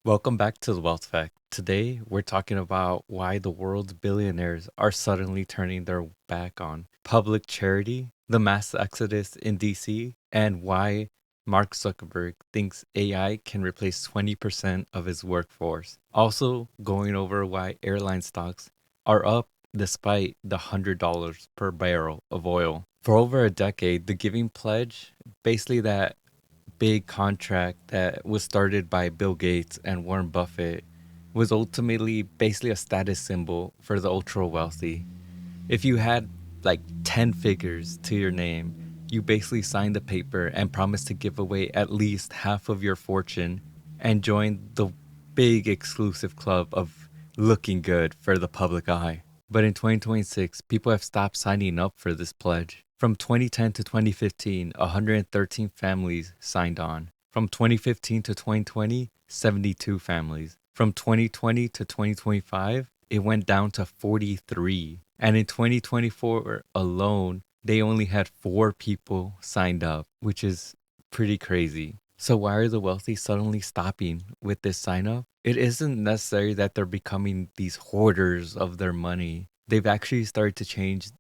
Welcome back to the Wealth Fact. Today, we're talking about why the world's billionaires are suddenly turning their back on public charity, the mass exodus in DC, and why Mark Zuckerberg thinks AI can replace 20% of his workforce. Also, going over why airline stocks are up despite the $100 per barrel of oil. For over a decade, the Giving Pledge, basically that big contract that was started by Bill Gates and Warren Buffett, was ultimately basically a status symbol for the ultra wealthy. If you had like 10 figures to your name, you basically signed the paper and promised to give away at least half of your fortune and join the big exclusive club of looking good for the public eye. But in 2026, people have stopped signing up for this pledge. From 2010 to 2015, 113 families signed on. From 2015 to 2020, 72 families. From 2020 to 2025, it went down to 43. And in 2024 alone, they only had 4 people signed up, which is pretty crazy. So why are the wealthy suddenly stopping with this sign up? It isn't necessary that they're becoming these hoarders of their money. They've actually started to change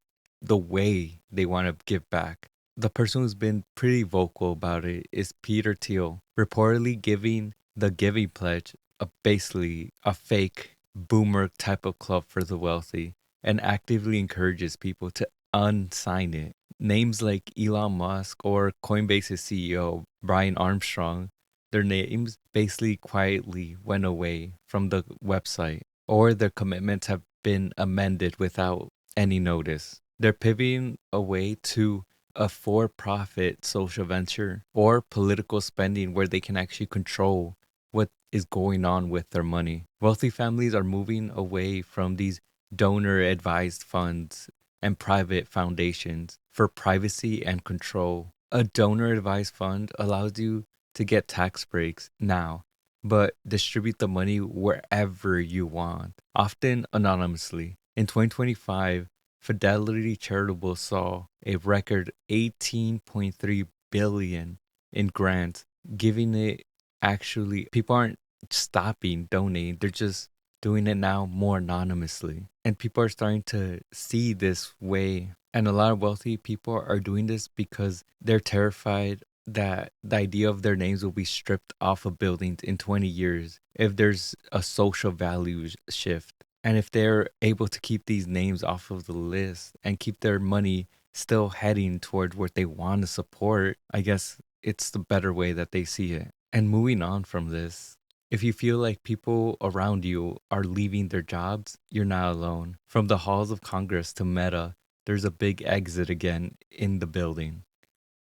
the way they want to give back. The person who's been pretty vocal about it is Peter Thiel, reportedly giving the Giving Pledge basically a fake boomer type of club for the wealthy and actively encourages people to unsign it. Names like Elon Musk or Coinbase's CEO, Brian Armstrong, their names basically quietly went away from the website, or their commitments have been amended without any notice. They're pivoting away to a for profit social venture or political spending where they can actually control what is going on with their money. Wealthy families are moving away from these donor advised funds and private foundations for privacy and control. A donor advised fund allows you to get tax breaks now, but distribute the money wherever you want, often anonymously. In 2025, Fidelity Charitable saw a record 18.3 billion in grants, giving it actually people aren't stopping donating, they're just doing it now more anonymously. And people are starting to see this way. And a lot of wealthy people are doing this because they're terrified that the idea of their names will be stripped off of buildings in 20 years if there's a social value shift. And if they're able to keep these names off of the list and keep their money still heading toward what they want to support, I guess it's the better way that they see it. And moving on from this, if you feel like people around you are leaving their jobs, you're not alone. From the halls of Congress to Meta, there's a big exit again in the building.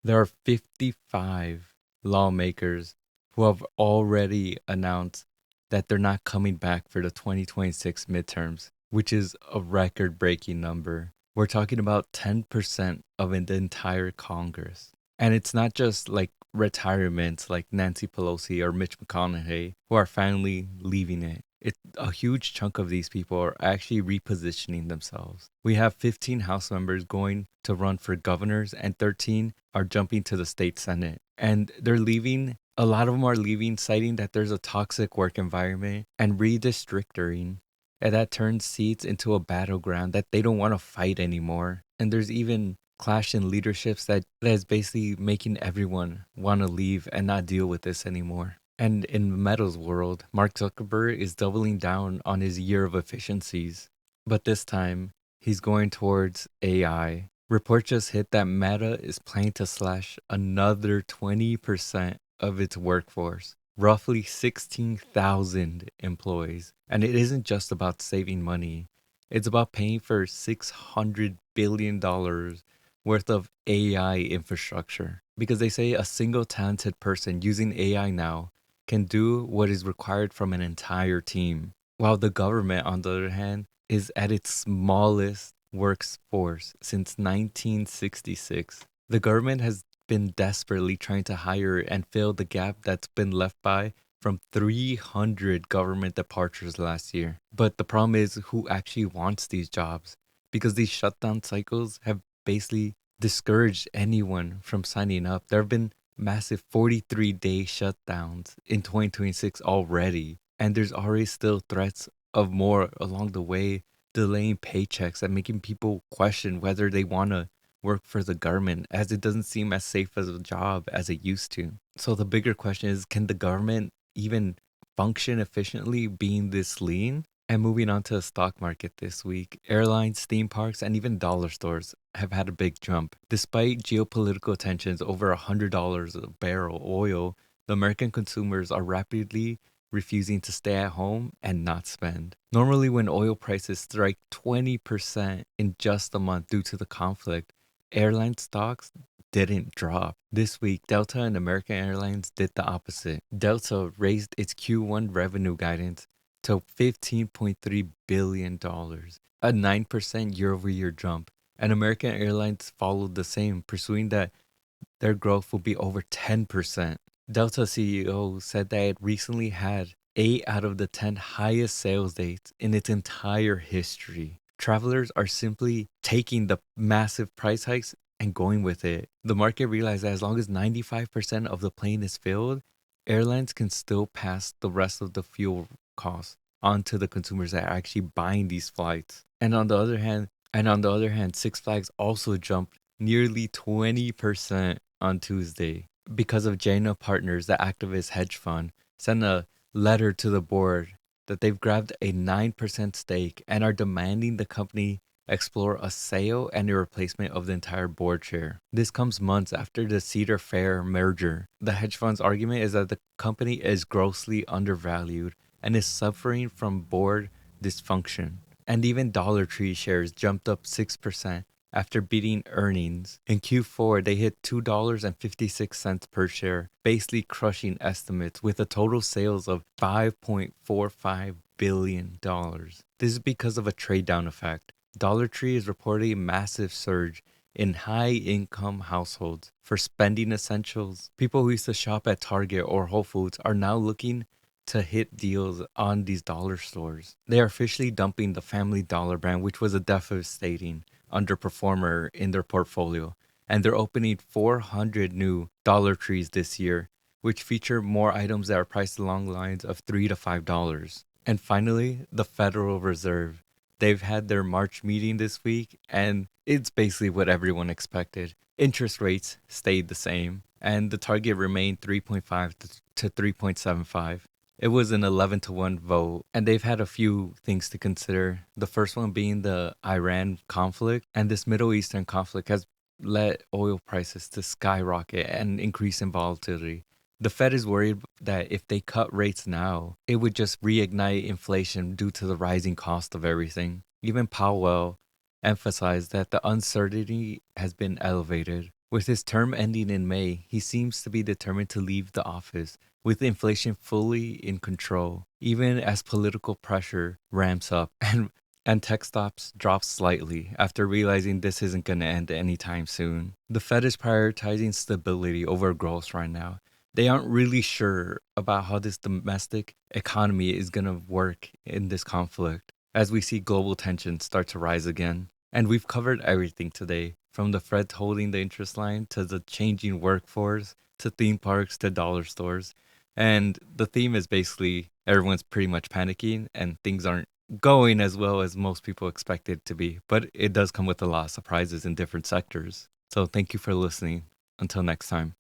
There are 55 lawmakers who have already announced that they're not coming back for the 2026 midterms, which is a record breaking number. We're talking about 10% of the entire Congress. And it's not just like retirements like Nancy Pelosi or Mitch McConaughey who are finally leaving it. It's a huge chunk of these people are actually repositioning themselves. We have 15 House members going to run for governors, and 13 are jumping to the state Senate. And they're leaving, a lot of them are leaving, citing that there's a toxic work environment and redistricting. And that turns seats into a battleground that they don't want to fight anymore. And there's even clash in leaderships that is basically making everyone want to leave and not deal with this anymore. And in Meta's world, Mark Zuckerberg is doubling down on his year of efficiencies. But this time, he's going towards AI. Reports just hit that Meta is planning to slash another 20% of its workforce, roughly 16,000 employees. And it isn't just about saving money, it's about paying for $600 billion worth of AI infrastructure. Because they say a single talented person using AI now can do what is required from an entire team, while the government, on the other hand, is at its smallest workforce since 1966. The government has been desperately trying to hire and fill the gap that's been left by from 300 government departures last year. But the problem is who actually wants these jobs, because these shutdown cycles have basically discouraged anyone from signing up. There have been massive 43-day shutdowns in 2026 already. and there's already still threats of more along the way, delaying paychecks and making people question whether they want to work for the government, as it doesn't seem as safe as a job as it used to. So the bigger question is, can the government even function efficiently being this lean? And moving on to the stock market this week, airlines, theme parks, and even dollar stores have had a big jump. Despite geopolitical tensions over $100 a barrel oil, the American consumers are rapidly refusing to stay at home and not spend. Normally, when oil prices strike 20% in just a month due to the conflict, airline stocks didn't drop. This week, Delta and American Airlines did the opposite. Delta raised its Q1 revenue guidance to $15.3 billion, a 9% year over year jump. And American Airlines followed the same, pursuing that their growth will be over 10%. Delta CEO said that it recently had 8 out of the 10 highest sales dates in its entire history. Travelers are simply taking the massive price hikes and going with it. The market realized that as long as 95% of the plane is filled, airlines can still pass the rest of the fuel costs onto the consumers that are actually buying these flights. And on the other hand, Six Flags also jumped nearly 20% on Tuesday because of Jaina Partners, the activist hedge fund, sent a letter to the board that they've grabbed a 9% stake and are demanding the company explore a sale and a replacement of the entire board share. This comes months after the Cedar Fair merger. The hedge fund's argument is that the company is grossly undervalued and is suffering from board dysfunction. And even Dollar Tree shares jumped up 6% after beating earnings. In Q4, they hit $2.56 per share, basically crushing estimates with a total sales of $5.45 billion. This is because of a trade down effect. Dollar Tree is reporting a massive surge in high income households for spending essentials. People who used to shop at Target or Whole Foods are now looking to hit deals on these dollar stores. They are officially dumping the Family Dollar brand, which was a devastating underperformer in their portfolio. And they're opening 400 new Dollar Trees this year, which feature more items that are priced along lines of $3 to $5. And finally, the Federal Reserve. They've had their March meeting this week, and it's basically what everyone expected. Interest rates stayed the same, and the target remained 3.5 to 3.75. It was an 11 to 1 vote, and they've had a few things to consider. The first one being the Iran conflict, and this Middle Eastern conflict has led oil prices to skyrocket and increase in volatility. The Fed is worried that if they cut rates now, it would just reignite inflation due to the rising cost of everything. Even Powell emphasized that the uncertainty has been elevated. With his term ending in May, he seems to be determined to leave the office with inflation fully in control, even as political pressure ramps up and tech stocks drop slightly after realizing this isn't going to end anytime soon. The Fed is prioritizing stability over growth right now. They aren't really sure about how this domestic economy is going to work in this conflict as we see global tensions start to rise again. And we've covered everything today, from the Fed holding the interest line to the changing workforce to theme parks to dollar stores. And the theme is basically everyone's pretty much panicking and things aren't going as well as most people expect it to be. But it does come with a lot of surprises in different sectors. So thank you for listening. Until next time.